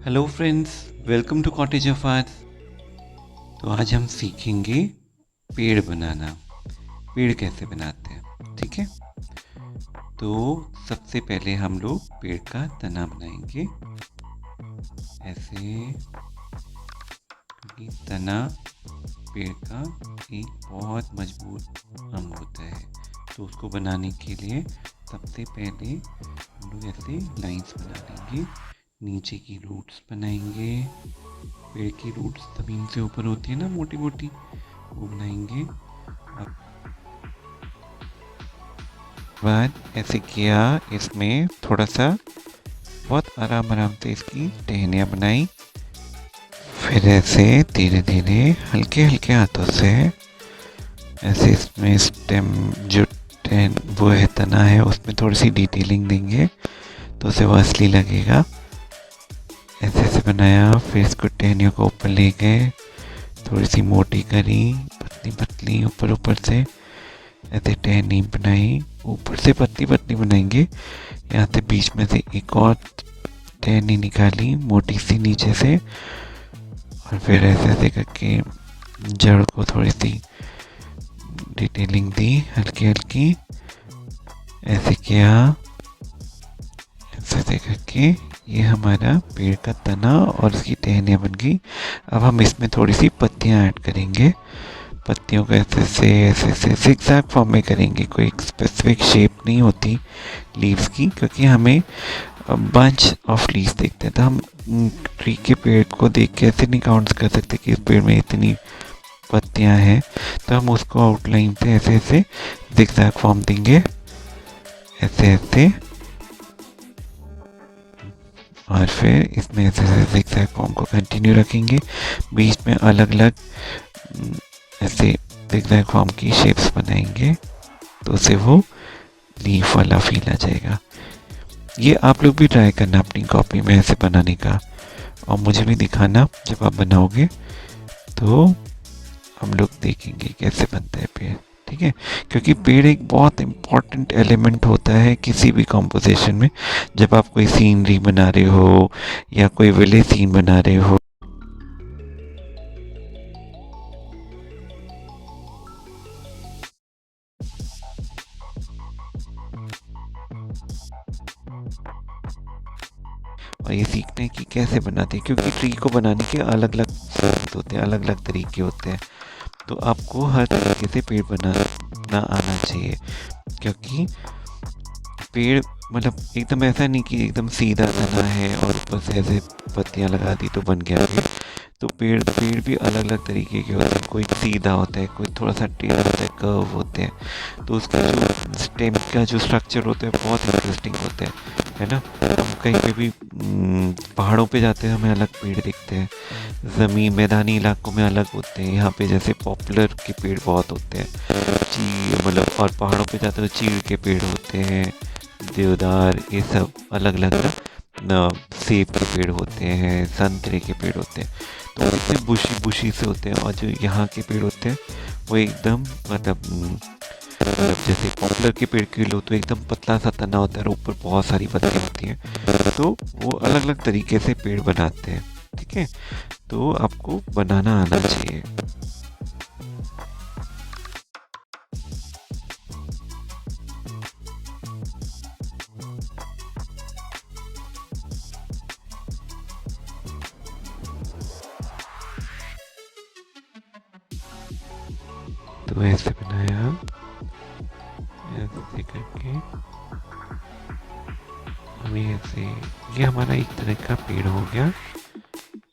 Hello friends, welcome to cottage of arts. तो आज हम सीखेंगे पेड़ बनाना। पेड़ कैसे बनाते हैं, ठीक है। तो सबसे पहले हम लोग पेड़ का तना बनाएंगे ऐसे, क्योंकि तना पेड़ का एक बहुत मजबूत अंग होता है। तो उसको बनाने के लिए सबसे पहले हम लोग ऐसे लाइंस बना लेंगे। नीचे की रूट्स बनाएंगे। पेड़ की रूट्स ज़मीन से ऊपर होती है ना, मोटी मोटी, वो बनाएंगे। अब बाद ऐसे किया, इसमें थोड़ा सा बहुत आराम आराम से इसकी टहनियाँ बनाई। फिर ऐसे धीरे धीरे हल्के हल्के हाथों से ऐसे इसमें स्टेम जो टहन वो है, तना है, उसमें थोड़ी सी डिटेलिंग देंगे तो उसे वो असली लगेगा। ऐसे ऐसे बनाया। फिर इसको टहनियों को ऊपर ले गए, थोड़ी सी मोटी करी, पतली पतली ऊपर ऊपर से ऐसे टहनी बनाई। ऊपर से पतली पतली बनाएंगे। यहाँ से बीच में से एक और टहनी निकाली मोटी सी नीचे से, और फिर ऐसे ऐसे करके जड़ को थोड़ी सी डिटेलिंग दी हल्की हल्की। ऐसे किया, ऐसे ऐसे करके ये हमारा पेड़ का तना और उसकी टहनियाँ बन गई। अब हम इसमें थोड़ी सी पत्तियाँ ऐड करेंगे। पत्तियों को ऐसे जिगजैग फॉर्म में करेंगे। कोई स्पेसिफिक शेप नहीं होती लीव्स की, क्योंकि हमें बंच ऑफ लीव्स देखते हैं। तो हम ट्री के पेड़ को देख के ऐसे नहीं काउंट कर सकते कि इस पेड़ में इतनी पत्तियां हैं। तो हम उसको आउटलाइन पे ऐसे ऐसे जिगजैग फॉर्म देंगे, ऐसे ऐसे। और फिर इसमें ऐसे ऐसे जिगजैग फॉर्म को कंटिन्यू रखेंगे। बीच में अलग अलग ऐसे जिगजैग फॉर्म की शेप्स बनाएंगे, तो उसे वो लीफ वाला फील आ जाएगा। ये आप लोग भी ट्राई करना अपनी कॉपी में ऐसे बनाने का, और मुझे भी दिखाना जब आप बनाओगे, तो हम लोग देखेंगे कैसे बनता है पेड़, ठीक है। क्योंकि पेड़ एक बहुत इम्पॉर्टेंट एलिमेंट होता है किसी भी कॉम्पोजिशन में। जब आप कोई सीनरी बना रहे हो या कोई विलेज सीन बना रहे हो, और ये सीखते हैं कि कैसे बनाते हैं, क्योंकि ट्री को बनाने के अलग अलग होते हैं, अलग अलग तरीके होते हैं। तो आपको हर तरीके से पेड़ बनाना आना चाहिए, क्योंकि पेड़ मतलब एकदम ऐसा नहीं कि एकदम सीधा तना है और ऊपर से ऐसे पत्तियां लगा दी तो बन गया पेड़। तो पेड़ पेड़ भी अलग अलग तरीके के होते हैं। कोई सीधा होता है, कोई थोड़ा सा टेढ़ा होता है, कर्व होते हैं। तो उसका जो स्टेम का जो स्ट्रक्चर होता है बहुत इंटरेस्टिंग होता है ना। हम कहीं पे भी पहाड़ों पे जाते हैं, हमें अलग पेड़ दिखते हैं। ज़मीन मैदानी इलाकों में अलग होते हैं। यहाँ पे जैसे पॉपुलर के पेड़ बहुत होते हैं, मतलब, और पहाड़ों पे जाते हैं तो चीड़ के पेड़ होते हैं, देवदार, ये सब अलग अलग ना। सेब के पेड़ होते हैं, संतरे के पेड़ होते हैं। तो इतने बुशी बुशी से होते हैं। और जो यहाँ के पेड़ होते हैं वो एकदम मतलब जैसे पॉपुलर के पेड़ के लो तो एकदम पतला सा तना होता है और ऊपर बहुत सारी पत्तियाँ होती हैं। तो वो अलग अलग तरीके से पेड़ बनाते हैं, ठीक है। तो आपको बनाना आना चाहिए। तो ऐसे बनाया, ऐसे करके हमें ऐसे, ये हमारा एक तरह का पेड़ हो गया।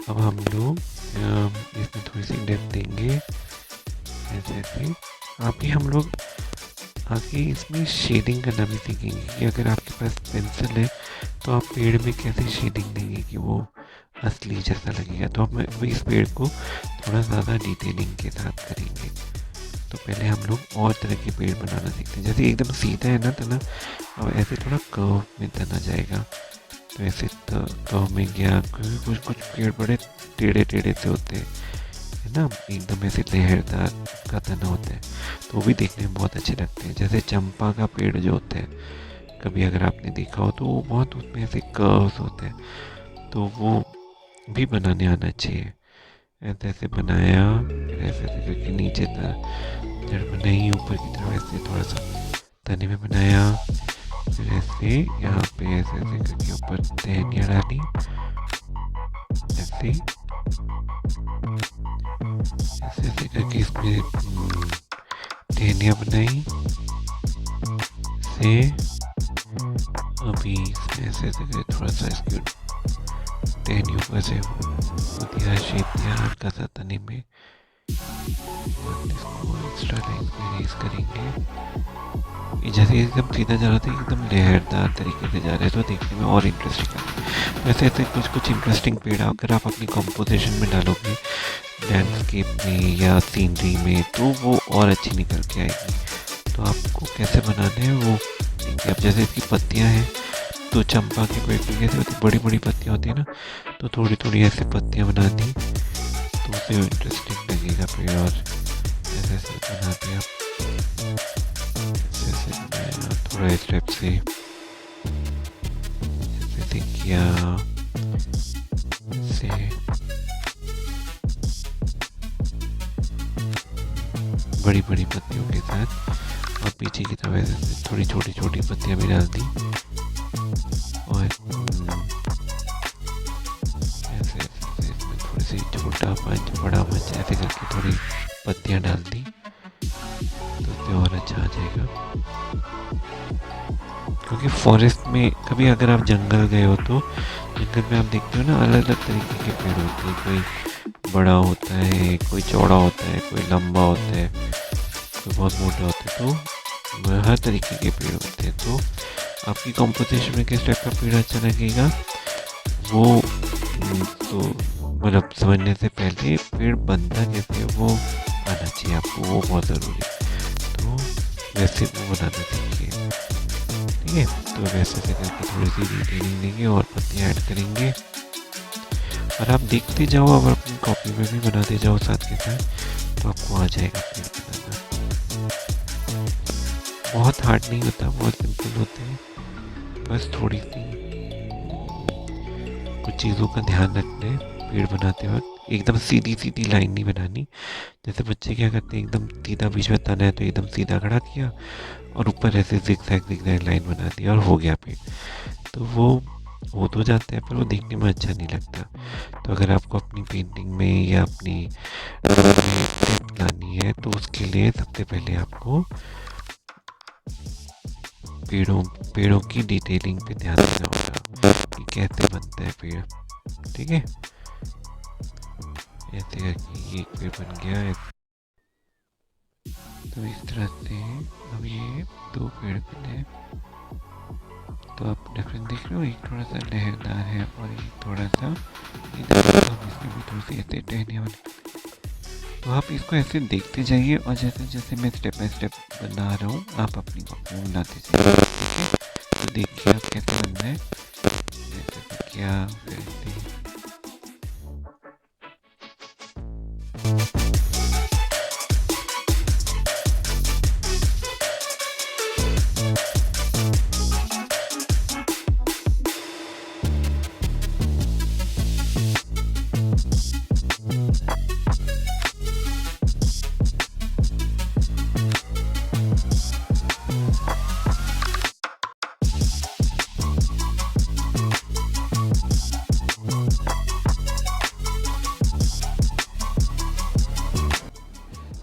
अब हम लोग इसमें थोड़ी सी डेप्थ देंगे, ऐसे ऐसे। अभी हम लोग आगे इसमें शेडिंग करना भी सीखेंगे कि अगर आपके पास पेंसिल है तो आप पेड़ में कैसे शेडिंग देंगे कि वो असली जैसा लगेगा। तो हम इस पेड़ को थोड़ा ज़्यादा डिटेलिंग के साथ करेंगे। तो पहले हम लोग और तरह के पेड़ बनाना सीखते हैं। जैसे एकदम सीधा है ना तना, अब ऐसे थोड़ा कर्व में तना जाएगा। तो ऐसे कर्व में गया। कुछ कुछ पेड़ बड़े टेढ़े टेढ़े से होते हैं, है ना, एकदम ऐसे लहरदार का तना होता है। तो वो भी देखने में बहुत अच्छे लगते हैं। जैसे चंपा का पेड़ जो होता है, कभी अगर आपने देखा हो तो वो बहुत, उसमें ऐसे कर्व्स होते हैं। तो वो भी बनाने आना चाहिए। ऐसे ऐसे बनाया, फिर ऐसे ऐसे करके नीचे जड़ बनाई, ऊपर की तरफ ऐसे थोड़ा सा तने में बनाया, फिर ऐसे यहाँ पे ऐसे ऐसे करके ऊपर टहनियाँ डाली, ऐसे ऐसे ऐसे करके इसमें टहनियाँ बनाई से। अभी इसमें ऐसे ऐसे करके थोड़ा सा इसकी टहनियों को ऐसे दिया, शेप दिया हल्का सा तने में। इसको एक्स्ट्रा लाइन को इरेज करेंगे। जैसे एकदम सीधा जा रहा था, एकदम लहरदार तरीके से जा रहे तो देखने में और इंटरेस्टिंग लगे। वैसे ऐसे कुछ कुछ इंटरेस्टिंग पेड़ अगर आप अपनी कंपोजिशन में डालोगे, लैंडस्केप में या सीनरी में, तो वो और अच्छी निकल के आएगी। तो आपको कैसे बनाना है वो देखिए। अब जैसे इसकी पत्तियाँ हैं, तो चंपा के पेड़ की कैसे होती, बड़ी बड़ी पत्तियाँ होती है ना, तो थोड़ी थोड़ी ऐसी पत्तियाँ बना दी तो उसे इंटरेस्टिंग लगेगा पेड़। और ऐसे ऐसे बना दिया, ऐसे ऐसे बनाया थोड़ा स्टेप से, ऐसे किया, ऐसे बड़ी बड़ी पत्तियों के साथ। और पीछे की तरफ ऐसे थोड़ी छोटी छोटी पत्तियाँ भी डाल दी, और ऐसे ऐसे इसमें थोड़ी सी छोटा पंच बड़ा पंच ऐसे करके थोड़ी पत्तियाँ डाल दी तो उससे और अच्छा आ जाएगा। क्योंकि फॉरेस्ट में कभी अगर आप जंगल गए हो तो जंगल में आप देखते हो ना, अलग अलग तरीके के पेड़ होते हैं। कोई बड़ा होता है, कोई चौड़ा होता है, कोई लंबा होता है, कोई बहुत मोटा होता है। तो हर तरीके के पेड़ होते हैं। तो आपकी कंपोजिशन में किस टाइप का पेड़ अच्छा लगेगा वो तो मतलब समझने से पहले पेड़ बनता कैसे वो आना चाहिए आपको, वो बहुत ज़रूरी है। तो वैसे वो बनाना सीखिए, ठीक है। तो वैसे से करके थोड़ी सी डिटेलिंग देंगे और पत्तियाँ ऐड करेंगे, और आप देखते जाओ, अब अपनी कॉपी में भी बनाते जाओ साथ के साथ, तो आपको आ जाएगा पेड़ बनाना। बहुत हार्ड नहीं होता, बहुत सिंपल होते हैं। बस थोड़ी सी कुछ चीज़ों का ध्यान रखना है पेड़ बनाते वक्त। एकदम सीधी सीधी लाइन नहीं बनानी। जैसे बच्चे क्या करते हैं, एकदम सीधा बीच में तना है तो एकदम सीधा खड़ा किया, और ऊपर ऐसे जिगजैग लाइन बना दी और हो गया पेड़। तो वो हो तो जाता है, पर वो देखने में अच्छा नहीं लगता। तो अगर आपको अपनी पेंटिंग में या अपनी डेप्थ लानी है, तो उसके लिए सबसे पहले आपको पेड़ों की डिटेलिंग पे ध्यान देना होगा कि कैसे बनता है पेड़, ठीक है। ऐसे करके ये एक पेड़ बन गया है। तो इस तरह से अब ये 2 पेड़ बने। तो आप डिफरेंस देख रहे हो, एक थोड़ा सा लहरदार है और एक थोड़ा सा इधर, इसमें भी थोड़ी सी ऐसे टहनियाँ बनी। तो आप इसको ऐसे देखते जाइए, और जैसे जैसे मैं स्टेप बाय स्टेप बना रहा हूँ, आप अपनी कॉपी में बनाते जाइए, ठीक है। तो देखिए आप कैसे बनना है, जैसे किया वैसे।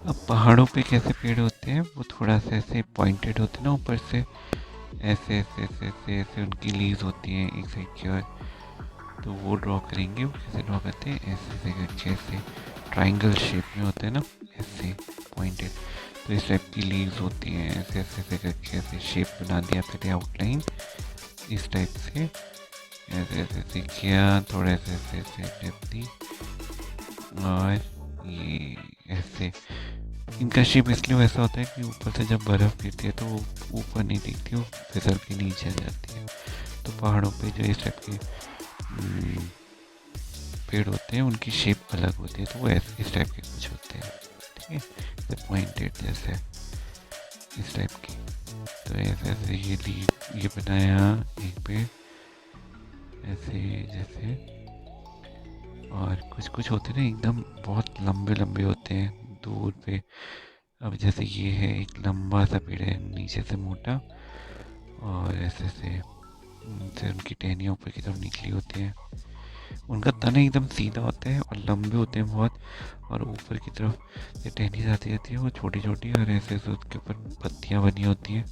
अब पहाड़ों पे कैसे पेड़ होते हैं, वो थोड़ा सा ऐसे पॉइंटेड होते हैं ना ऊपर से, ऐसे ऐसे ऐसे ऐसे ऐसे उनकी लीव्स होती हैं एक साइड की ओर। तो वो ड्रॉ करेंगे। वो कैसे ड्रॉ करते हैं, ऐसे ऐसे करके, ऐसे ट्राइंगल शेप में होते हैं ना, ऐसे पॉइंटेड। तो इस टाइप की लीव्स होती हैं, ऐसे ऐसे ऐसे करके ऐसे शेप बना दिया, फिर आउटलाइन इस टाइप से ऐसे ऐसे ऐसे किया, थोड़ा ऐसे ऐसे ऐसे टिप दी, और ये ऐसे। इनका शेप इसलिए वैसा होता है कि ऊपर से जब बर्फ़ गिरती है तो वो ऊपर नहीं दिखती, वो फिसल के नीचे आ जाती है। तो पहाड़ों पे जो इस टाइप के पेड़ होते हैं, उनकी शेप अलग होती है, तो वो ऐसे इस टाइप के कुछ होते हैं, ठीक है। तो पॉइंटेड जैसे इस टाइप की। तो ऐसे ऐसे ये बनाया एक पेड़, ऐसे जैसे कुछ कुछ होते हैं ना एकदम बहुत लंबे लंबे होते हैं दूर पे। अब जैसे ये है एक लंबा सा पेड़ है, नीचे से मोटा, और ऐसे से उनकी टहनियाँ ऊपर की तरफ निकली होती हैं। उनका तना एकदम सीधा होता है और लंबे होते हैं बहुत, और ऊपर की तरफ ये टहनी जाती रहती है वो छोटी छोटी, और ऐसे ऐसे उसके ऊपर पत्तियाँ बनी होती हैं।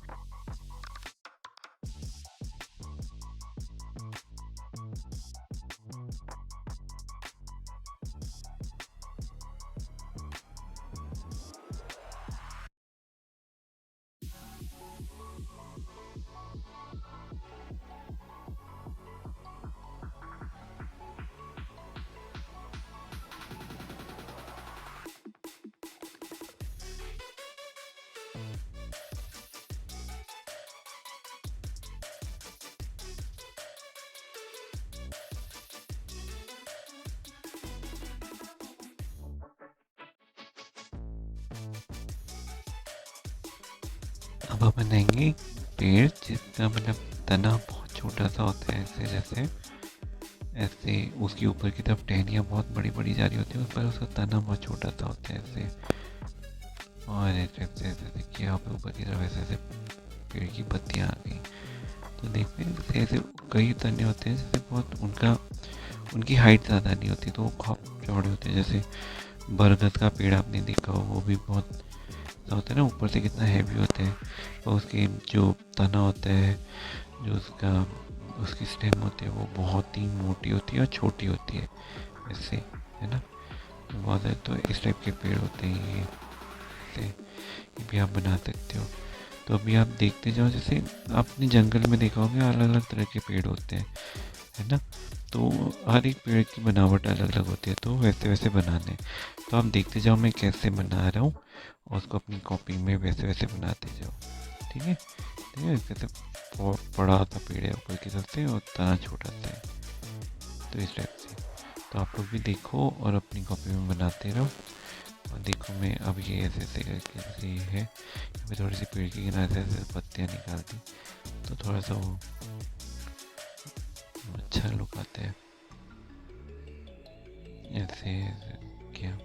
अब हम बनाएंगे पेड़ जिसका मतलब तना बहुत छोटा सा होता है, ऐसे जैसे ऐसे उसके ऊपर की तरफ टहनियाँ बहुत बड़ी बड़ी जा रही होती है, उस पर उसका तना बहुत छोटा सा होता है ऐसे। और ऐसे ऐसे ऐसे देखिए यहाँ पे ऊपर की तरफ ऐसे ऐसे पेड़ की पत्तियाँ आ गई। तो देखते हैं जैसे ऐसे कई तने होते हैं जैसे बहुत उनका उनकी हाइट ज़्यादा नहीं होती तो वो बहुत चौड़े होते हैं। जैसे बरगद का पेड़ आपने देखा हो, वो भी बहुत सा होता है ना, ऊपर से कितना हैवी होता है, और उसकी जो तना होता है, जो उसकी स्टेम होती है वो बहुत ही मोटी होती है और छोटी होती है ऐसे, है ना। बहुत है तो इस टाइप के पेड़ होते हैं ये भी आप बना सकते हो। तो अभी आप देखते जाओ, जैसे आपने जंगल में देखा होगा अलग अलग तरह के पेड़ होते हैं, है ना। तो हर एक पेड़ की बनावट अलग अलग होती है, तो वैसे वैसे बनाने हैं। तो आप देखते जाओ मैं कैसे बना रहा हूँ, और उसको अपनी कॉपी में वैसे वैसे बनाते जाओ। ठीक है, ठीक है। जैसे बड़ा सा पेड़ है ऊपर की तरफ से और तना छोटा सा है, तो इस टाइप से। तो आप लोग भी देखो और अपनी कॉपी में बनाते रहो। और देखो मैं अब ये ऐसे ऐसे करके जैसे ये है, मैं थोड़ी सी पेड़ की किनारे से ऐसे पत्तियाँ निकाल दी, तो थोड़ा सा वो अच्छा लुक आता है ऐसे क्या।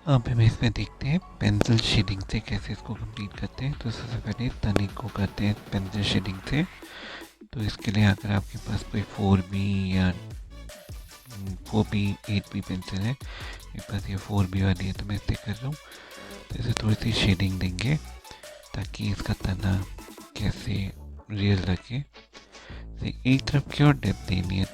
अब हम इसमें देखते हैं पेंसिल शेडिंग से कैसे इसको कंप्लीट करते हैं। तो सबसे पहले तनिक को करते हैं पेंसिल शेडिंग से। तो इसके लिए अगर आपके पास कोई 4B या 4B 8B पेंसिल है, मेरे पास ये 4B वाली है तो मैं इससे कर रहा हूँ। तो इसे थोड़ी सी शेडिंग देंगे ताकि इसका तना कैसे रियल लगे। तो एक तरफ की और डेप्थ देनी है।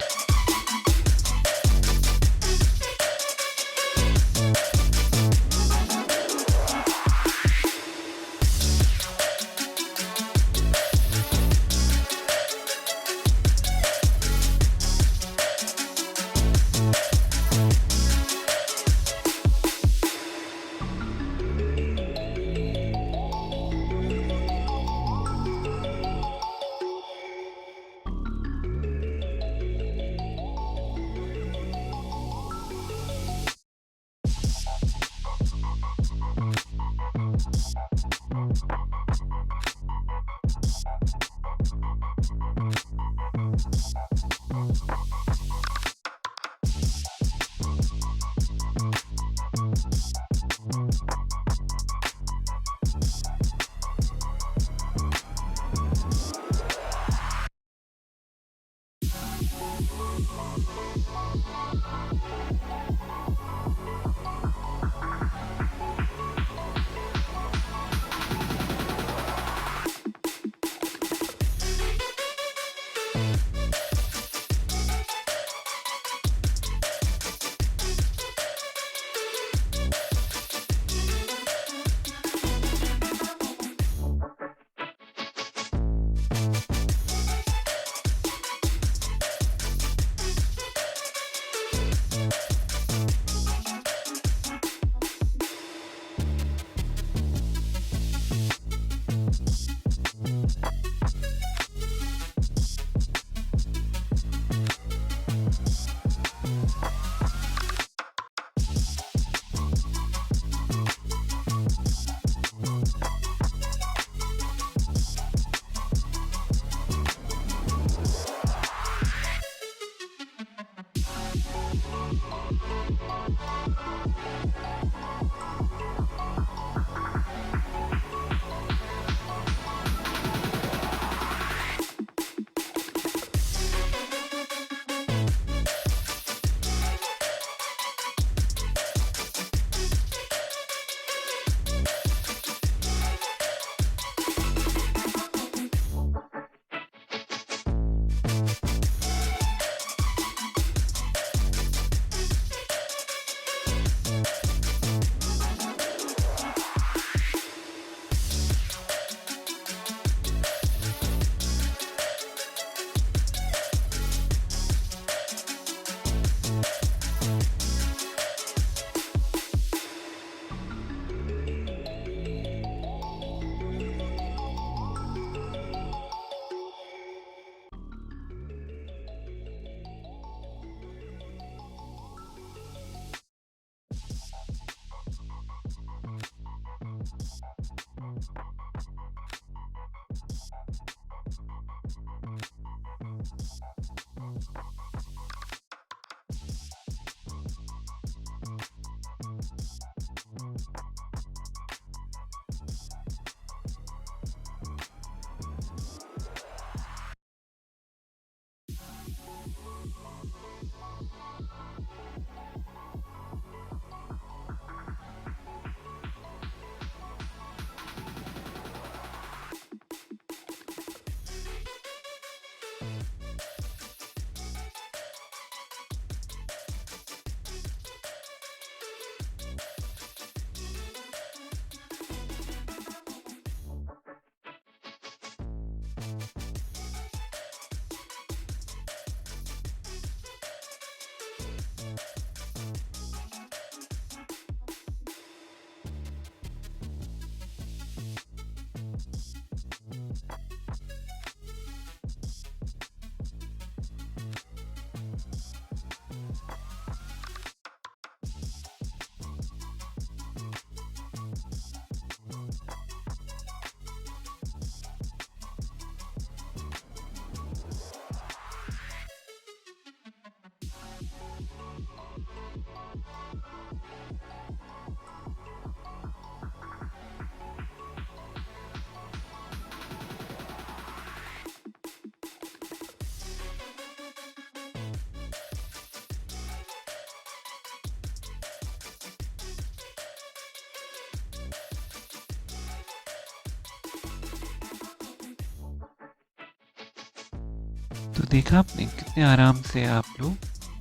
तो देखा आपने कितने आराम से आप लोग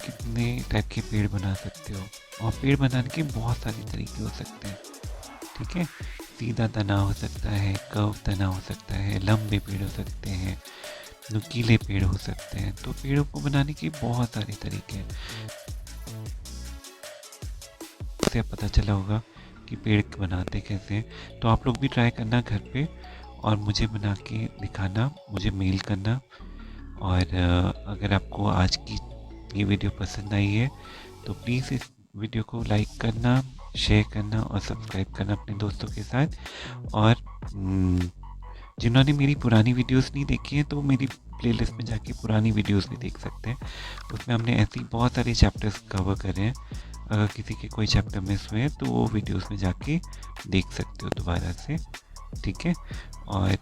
कितने टाइप के पेड़ बना सकते हो। और पेड़ बनाने के बहुत सारे तरीके हो सकते हैं, ठीक है। सीधा तना हो सकता है, कर्व तना हो सकता है, लंबे पेड़ हो सकते हैं, नुकीले पेड़ हो सकते हैं। तो पेड़ों को बनाने के बहुत सारे तरीके हैं। इससे पता चला होगा कि पेड़ बनाते कैसे हैं। तो आप लोग भी ट्राई करना घर पे और मुझे बना के दिखाना, मुझे मेल करना। और अगर आपको आज की ये वीडियो पसंद आई है तो प्लीज़ इस वीडियो को लाइक करना, शेयर करना और सब्सक्राइब करना अपने दोस्तों के साथ। और जिन्होंने मेरी पुरानी वीडियोस नहीं देखी हैं तो मेरी प्लेलिस्ट में जाके पुरानी वीडियोस भी देख सकते हैं। उसमें हमने ऐसी बहुत सारे चैप्टर्स कवर करे हैं। अगर किसी के कोई चैप्टर मिस हुए हैं तो वो वीडियोस में जाके देख सकते हो दोबारा से, ठीक है। और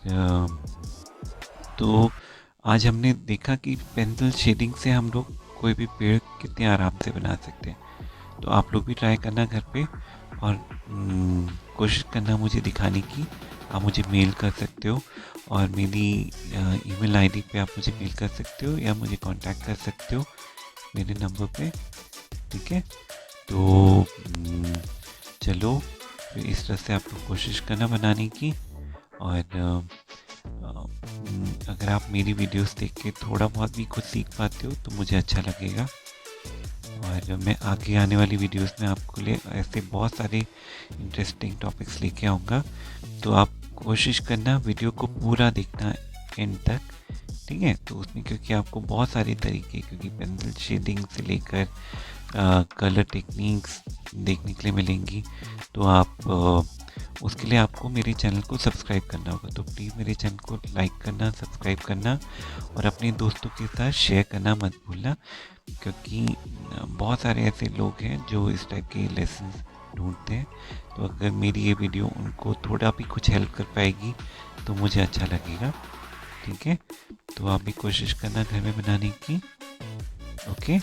तो आज हमने देखा कि पेंसिल शेडिंग से हम लोग कोई भी पेड़ कितने आराम से बना सकते हैं। तो आप लोग भी ट्राई करना घर पे और कोशिश करना मुझे दिखाने की। आप मुझे मेल कर सकते हो और मेरी ईमेल आईडी पे आप मुझे मेल कर सकते हो या मुझे कांटेक्ट कर सकते हो मेरे नंबर पे, ठीक है। तो चलो फिर इस तरह से आप लोग कोशिश करना बनाने की। और अगर आप मेरी वीडियोस देख के थोड़ा बहुत भी कुछ सीख पाते हो तो मुझे अच्छा लगेगा। और मैं आगे आने वाली वीडियोस में आपको लिए ऐसे बहुत सारे इंटरेस्टिंग टॉपिक्स लेके आऊँगा। तो आप कोशिश करना वीडियो को पूरा देखना एंड तक, ठीक है। तो उसमें क्योंकि आपको बहुत सारे तरीके, क्योंकि पेंसिल शेडिंग से लेकर कलर टेक्निक्स देखने के लिए मिलेंगी। तो आप उसके लिए आपको मेरे चैनल को सब्सक्राइब करना होगा। तो प्लीज़ मेरे चैनल को लाइक करना, सब्सक्राइब करना और अपने दोस्तों के साथ शेयर करना मत भूलना। क्योंकि बहुत सारे ऐसे लोग हैं जो इस टाइप के लेसन ढूंढते हैं। तो अगर मेरी ये वीडियो उनको थोड़ा भी कुछ हेल्प कर पाएगी तो मुझे अच्छा लगेगा, ठीक है। तो आप भी कोशिश करना घर में बनाने की, ओके।